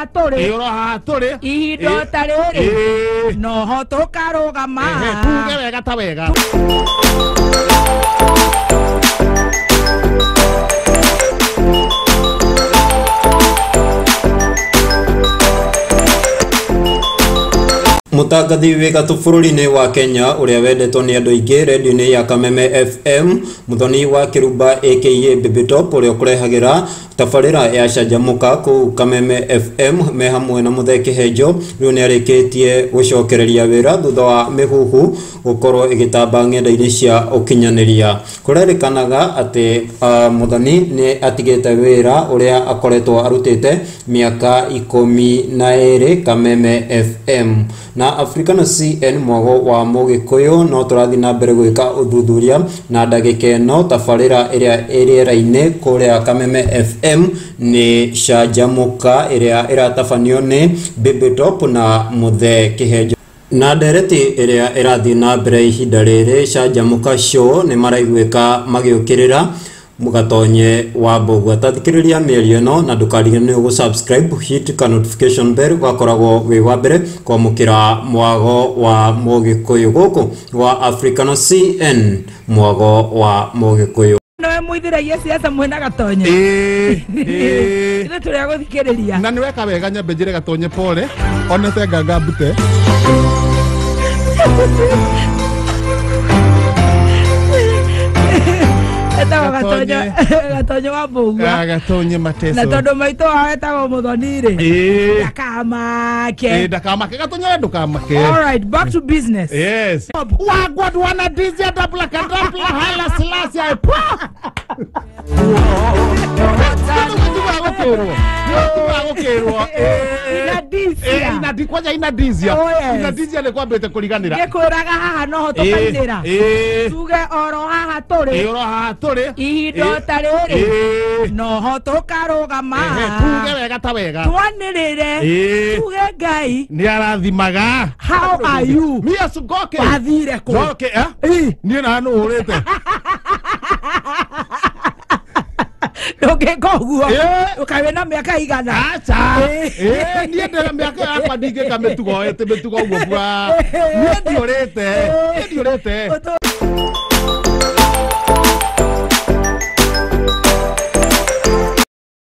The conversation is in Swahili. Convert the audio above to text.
haturi iro haturi ihindo tariri noho tukarugama tuge wega ta wega Mutangathi wegatu bururi-ini wa Kenya uria wendetwo ni andu aingi radio-ini ya Kameme FM muthoni wa Kiruba aka Baby Top uria kurehagira tabarira ya canjamuka ku Kameme FM me hamwe na Muthee Henjo riu ni arikitie gucokereria wira thutha wa mihuhu gukorwo igitamba ng'enda-ini cia ukinyaniria kurerikanaga ati muthoni ni atigite wira uria akoretwo arutite miaka 12 Kameme FM na Africano CN mwago wa Mugikuyu no turathi na mbere gwika uthuthuria na ndagika eno tabarira iria iriera-ini kuria Kameme FM ni canjamuka iria iratabanio ni Baby Top na Muthee Henjo na ndereti iria irathi na mbere ihinda riri canjamuka show ni maraiguika magiukirira mugatonye wa Mbugua tathikiriria mĩario ĩno na ndũkariganĩrwo gu subscribe hit ka notification bell wakoragwo wi wa mbere kwamũkĩra mwago wa Mugikuyu guku wa Africano CN mwago wa Mugikuyu nowe muithiragia siasa mwena gatonye ino turia guthikiriria na niweka wega nyambe njire gatonye pole onete nganga mbute gatonyo wa Mbugua gatonye mateso na tondu maito awetagwo muthoni ri ndakamake gatonye ndukamake. All right, back to business. Yes wagwad wana dizia dabla kadabla hala silasia inadizia ni kwambite kuriganira ngikuraga haha noho tukainira tuge oro haha turi ihindo tariri noho tukarugama tuge wega ta wega twanirire tuge Ngai ni arathimaga. How are you? Mia sugoke wathire ku goke ni na no urete okay koguo ukawe na miaka igana acha nie ndera miaka yakwa ndinge kametugo ete metugo guo bwa nie ndiorete